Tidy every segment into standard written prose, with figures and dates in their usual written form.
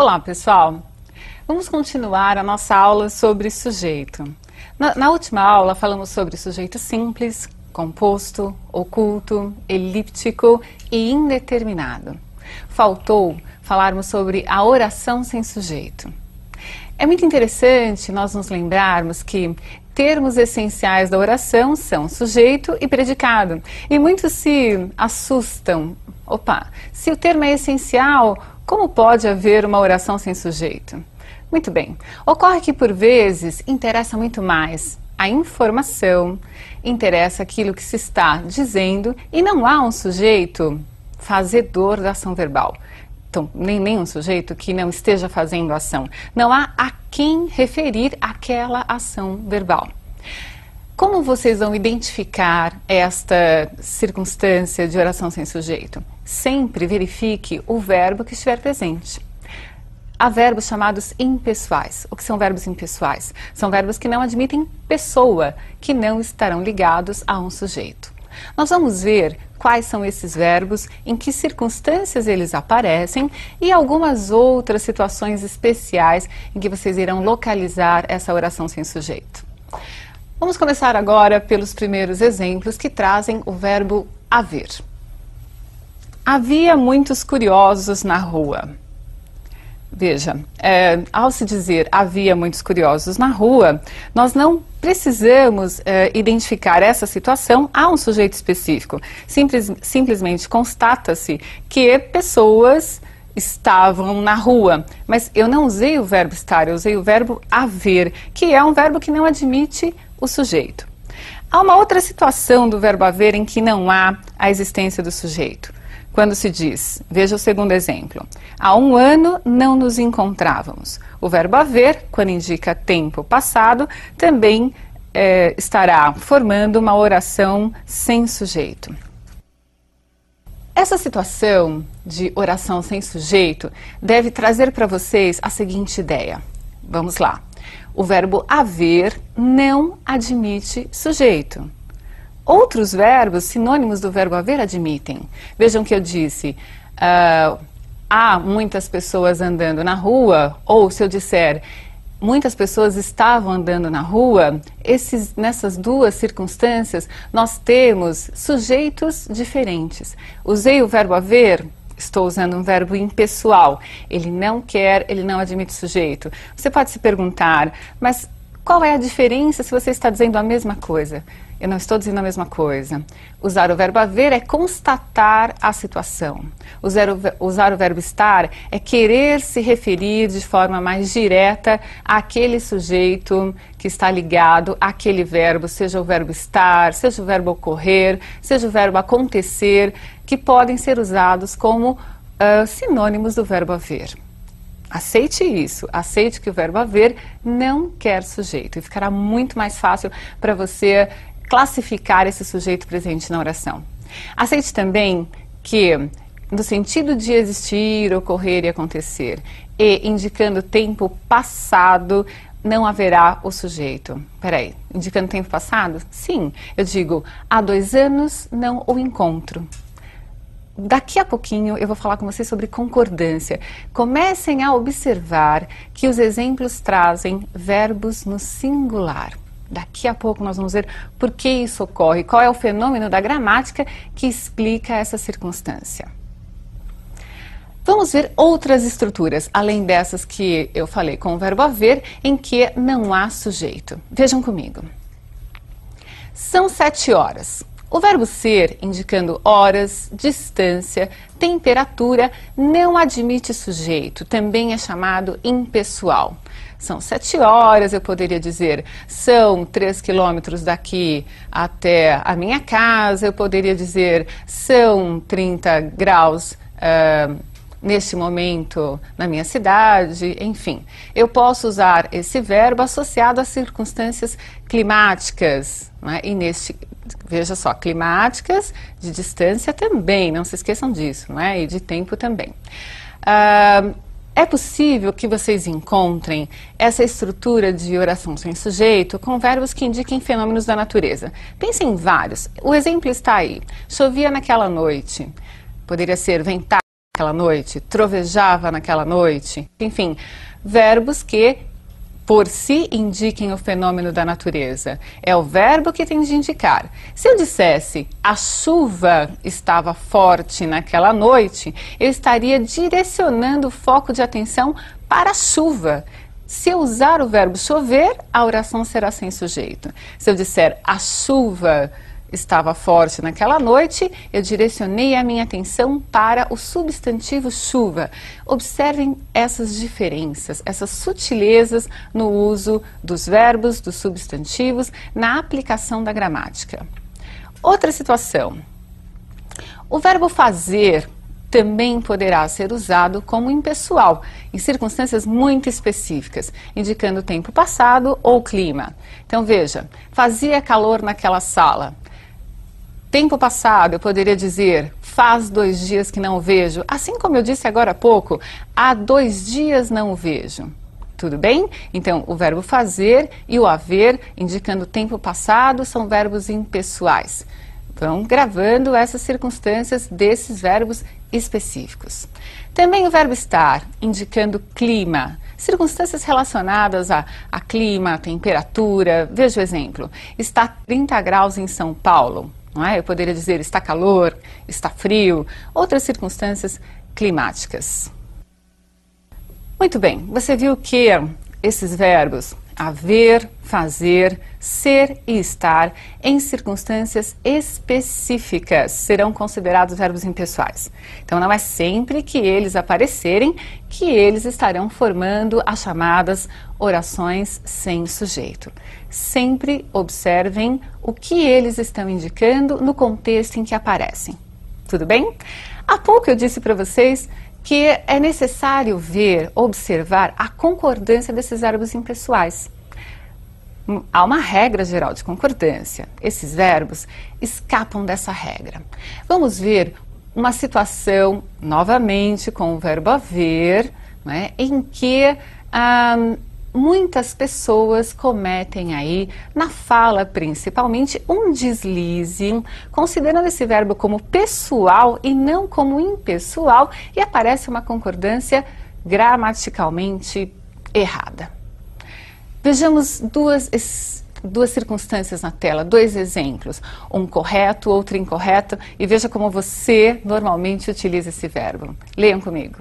Olá, pessoal! Vamos continuar a nossa aula sobre sujeito. Na última aula falamos sobre sujeito simples, composto, oculto, elíptico e indeterminado. Faltou falarmos sobre a oração sem sujeito. É muito interessante nós nos lembrarmos que termos essenciais da oração são sujeito e predicado. E muitos se assustam. Opa, se o termo é essencial, como pode haver uma oração sem sujeito? Muito bem, ocorre que por vezes interessa muito mais a informação, interessa aquilo que se está dizendo e não há um sujeito fazedor da ação verbal. Então, nem um sujeito que não esteja fazendo ação. Não há a quem referir aquela ação verbal. Como vocês vão identificar esta circunstância de oração sem sujeito? Sempre verifique o verbo que estiver presente. Há verbos chamados impessoais. O que são verbos impessoais? São verbos que não admitem pessoa, que não estarão ligados a um sujeito. Nós vamos ver quais são esses verbos, em que circunstâncias eles aparecem e algumas outras situações especiais em que vocês irão localizar essa oração sem sujeito. Vamos começar agora pelos primeiros exemplos que trazem o verbo haver. Havia muitos curiosos na rua. Veja, ao se dizer havia muitos curiosos na rua, nós não precisamos identificar essa situação a um sujeito específico. Simplesmente constata-se que pessoas estavam na rua, mas eu não usei o verbo estar, eu usei o verbo haver, que é um verbo que não admite o sujeito. Há uma outra situação do verbo haver em que não há a existência do sujeito. Quando se diz, veja o segundo exemplo, há 1 ano não nos encontrávamos. O verbo haver, quando indica tempo passado, também estará formando uma oração sem sujeito. Essa situação de oração sem sujeito deve trazer para vocês a seguinte ideia. Vamos lá. O verbo haver não admite sujeito. Outros verbos, sinônimos do verbo haver, admitem. Vejam que eu disse, há muitas pessoas andando na rua, ou se eu disser, muitas pessoas estavam andando na rua, nessas duas circunstâncias, nós temos sujeitos diferentes. Usei o verbo haver, estou usando um verbo impessoal. Ele não quer, ele não admite sujeito. Você pode se perguntar, mas qual é a diferença se você está dizendo a mesma coisa? Eu não estou dizendo a mesma coisa. Usar o verbo haver é constatar a situação. Usar o verbo estar é querer se referir de forma mais direta àquele sujeito que está ligado àquele verbo, seja o verbo estar, seja o verbo ocorrer, seja o verbo acontecer, que podem ser usados como sinônimos do verbo haver. Aceite isso, aceite que o verbo haver não quer sujeito e ficará muito mais fácil para você classificar esse sujeito presente na oração. Aceite também que, no sentido de existir, ocorrer e acontecer, e indicando tempo passado, não haverá o sujeito. Peraí, indicando tempo passado? Sim, eu digo, há 2 anos não o encontro. Daqui a pouquinho eu vou falar com vocês sobre concordância. Comecem a observar que os exemplos trazem verbos no singular. Daqui a pouco nós vamos ver por que isso ocorre, qual é o fenômeno da gramática que explica essa circunstância. Vamos ver outras estruturas, além dessas que eu falei com o verbo haver, em que não há sujeito. Vejam comigo. São 7 horas. O verbo ser, indicando horas, distância, temperatura, não admite sujeito, também é chamado impessoal. São 7 horas, eu poderia dizer, são 3 quilômetros daqui até a minha casa, eu poderia dizer, são 30 graus neste momento na minha cidade, enfim. Eu posso usar esse verbo associado a circunstâncias climáticas, né? E veja só, climáticas, de distância também, não se esqueçam disso, né? E de tempo também. É possível que vocês encontrem essa estrutura de oração sem sujeito com verbos que indiquem fenômenos da natureza. Pensem em vários. O exemplo está aí. Chovia naquela noite. Poderia ser ventar naquela noite, trovejava naquela noite. Enfim, verbos que por si indiquem o fenômeno da natureza. É o verbo que tem de indicar. Se eu dissesse a chuva estava forte naquela noite, eu estaria direcionando o foco de atenção para a chuva. Se eu usar o verbo chover, a oração será sem sujeito. Se eu disser a chuva estava forte naquela noite, eu direcionei a minha atenção para o substantivo chuva. Observem essas diferenças, essas sutilezas no uso dos verbos, dos substantivos, na aplicação da gramática. Outra situação. O verbo fazer também poderá ser usado como impessoal, em circunstâncias muito específicas, indicando tempo passado ou clima. Então veja, fazia calor naquela sala. Tempo passado, eu poderia dizer, faz 2 dias que não o vejo. Assim como eu disse agora há pouco, há 2 dias não o vejo. Tudo bem? Então, o verbo fazer e o haver, indicando tempo passado, são verbos impessoais. Vão gravando essas circunstâncias desses verbos específicos. Também o verbo estar, indicando clima. Circunstâncias relacionadas a clima, a temperatura. Veja o exemplo. Está 30 graus em São Paulo. Não é? Eu poderia dizer está calor, está frio, outras circunstâncias climáticas. Muito bem, você viu que esses verbos haver, fazer, ser e estar em circunstâncias específicas serão considerados verbos impessoais. Então não é sempre que eles aparecerem que eles estarão formando as chamadas orações sem sujeito. Sempre observem o que eles estão indicando no contexto em que aparecem. Tudo bem? Há pouco eu disse para vocês que é necessário ver, observar a concordância desses verbos impessoais. Há uma regra geral de concordância. Esses verbos escapam dessa regra. Vamos ver uma situação, novamente, com o verbo haver, né, em que muitas pessoas cometem aí, na fala principalmente, um deslize, considerando esse verbo como pessoal e não como impessoal, e aparece uma concordância gramaticalmente errada. Vejamos duas circunstâncias na tela, 2 exemplos, um correto, outro incorreto, e veja como você normalmente utiliza esse verbo. Leiam comigo.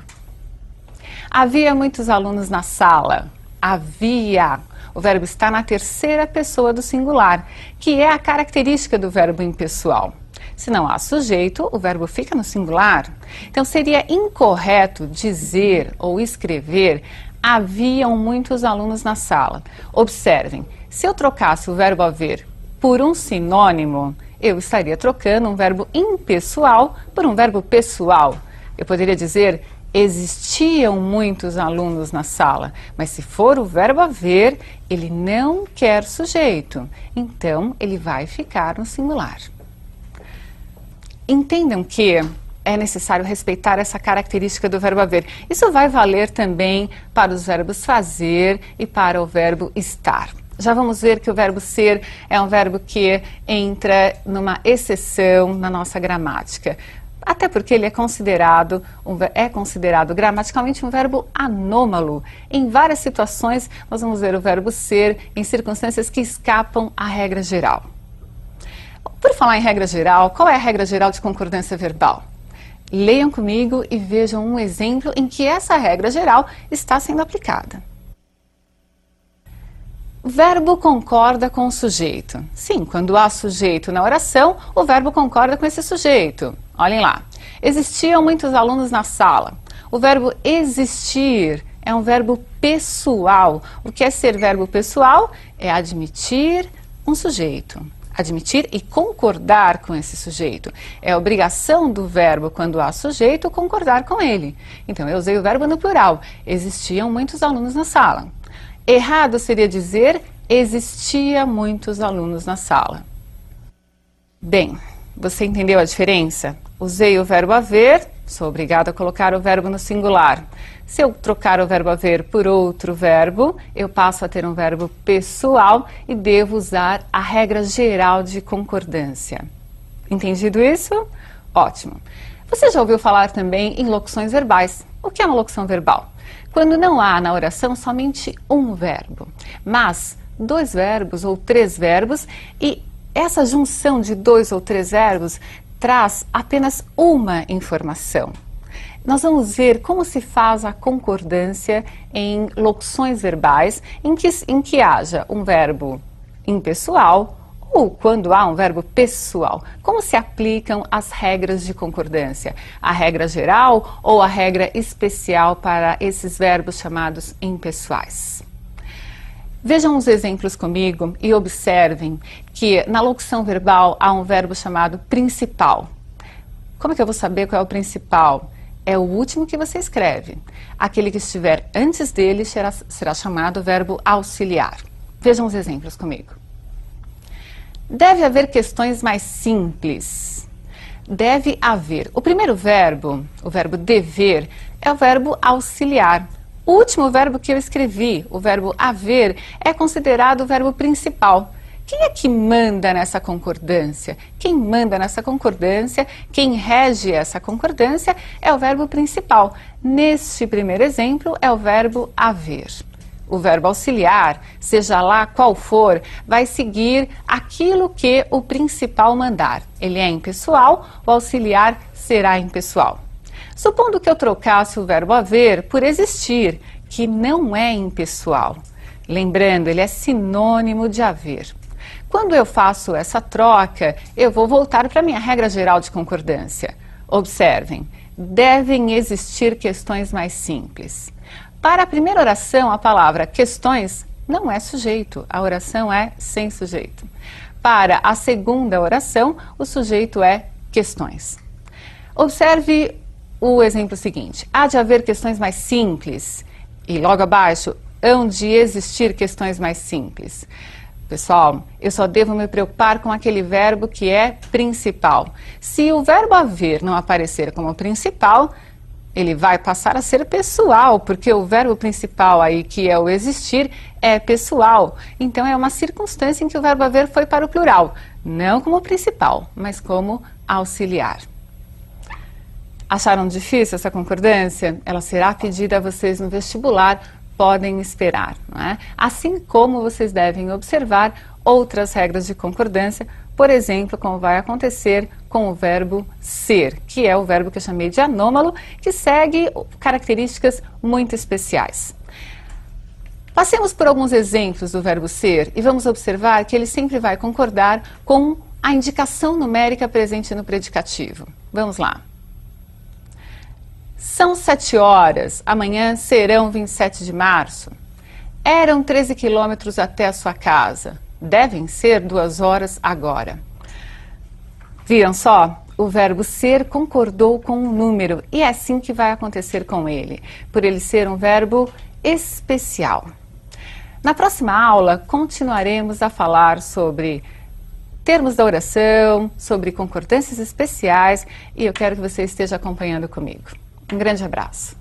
Havia muitos alunos na sala. Havia. O verbo está na terceira pessoa do singular, que é a característica do verbo impessoal. Se não há sujeito, o verbo fica no singular. Então seria incorreto dizer ou escrever haviam muitos alunos na sala. Observem, se eu trocasse o verbo haver por um sinônimo, eu estaria trocando um verbo impessoal por um verbo pessoal. Eu poderia dizer existiam muitos alunos na sala, mas se for o verbo haver, ele não quer sujeito, então ele vai ficar no singular. Entendam que é necessário respeitar essa característica do verbo haver. Isso vai valer também para os verbos fazer e para o verbo estar. Já vamos ver que o verbo ser é um verbo que entra numa exceção na nossa gramática. Até porque ele é considerado gramaticalmente um verbo anômalo. Em várias situações, nós vamos ver o verbo ser em circunstâncias que escapam à regra geral. Por falar em regra geral, qual é a regra geral de concordância verbal? Leiam comigo e vejam um exemplo em que essa regra geral está sendo aplicada. O verbo concorda com o sujeito. Sim, quando há sujeito na oração, o verbo concorda com esse sujeito. Olhem lá. Existiam muitos alunos na sala. O verbo existir é um verbo pessoal. O que é ser verbo pessoal? É admitir um sujeito. Admitir e concordar com esse sujeito. É obrigação do verbo, quando há sujeito, concordar com ele. Então, eu usei o verbo no plural. Existiam muitos alunos na sala. Errado seria dizer existia muitos alunos na sala. Bem, você entendeu a diferença? Usei o verbo haver, sou obrigada a colocar o verbo no singular. Se eu trocar o verbo haver por outro verbo, eu passo a ter um verbo pessoal e devo usar a regra geral de concordância. Entendido isso? Ótimo. Você já ouviu falar também em locuções verbais. O que é uma locução verbal? Quando não há na oração somente um verbo, mas 2 verbos ou 3 verbos, e essa junção de 2 ou 3 verbos traz apenas uma informação. Nós vamos ver como se faz a concordância em locuções verbais em que haja um verbo impessoal ou quando há um verbo pessoal. Como se aplicam as regras de concordância? A regra geral ou a regra especial para esses verbos chamados impessoais? Vejam os exemplos comigo e observem que na locução verbal há um verbo chamado principal. Como é que eu vou saber qual é o principal? É o último que você escreve. Aquele que estiver antes dele será chamado verbo auxiliar. Vejam os exemplos comigo. Deve haver questões mais simples. Deve haver. O primeiro verbo, o verbo dever, é o verbo auxiliar. O último verbo que eu escrevi, o verbo haver, é considerado o verbo principal. Quem é que manda nessa concordância? Quem manda nessa concordância, quem rege essa concordância é o verbo principal. Neste primeiro exemplo é o verbo haver. O verbo auxiliar, seja lá qual for, vai seguir aquilo que o principal mandar. Ele é impessoal, o auxiliar será impessoal. Supondo que eu trocasse o verbo haver por existir, que não é impessoal. Lembrando, ele é sinônimo de haver. Quando eu faço essa troca, eu vou voltar para a minha regra geral de concordância. Observem, devem existir questões mais simples. Para a primeira oração, a palavra questões não é sujeito, a oração é sem sujeito. Para a segunda oração, o sujeito é questões. Observe o exemplo seguinte: há de haver questões mais simples, e logo abaixo, hão de existir questões mais simples. Pessoal, eu só devo me preocupar com aquele verbo que é principal. Se o verbo haver não aparecer como principal, ele vai passar a ser pessoal, porque o verbo principal aí, que é o existir, é pessoal. Então é uma circunstância em que o verbo haver foi para o plural, não como principal, mas como auxiliar. Acharam difícil essa concordância? Ela será pedida a vocês no vestibular, podem esperar, não é? Assim como vocês devem observar outras regras de concordância, por exemplo, como vai acontecer com o verbo ser, que é o verbo que eu chamei de anômalo, que segue características muito especiais. Passemos por alguns exemplos do verbo ser e vamos observar que ele sempre vai concordar com a indicação numérica presente no predicativo. Vamos lá. São 7 horas, amanhã serão 27 de março. Eram 13 quilômetros até a sua casa. Devem ser 2 horas agora. Viram só? O verbo ser concordou com um número e é assim que vai acontecer com ele, por ele ser um verbo especial. Na próxima aula, continuaremos a falar sobre termos da oração, sobre concordâncias especiais e eu quero que você esteja acompanhando comigo. Um grande abraço.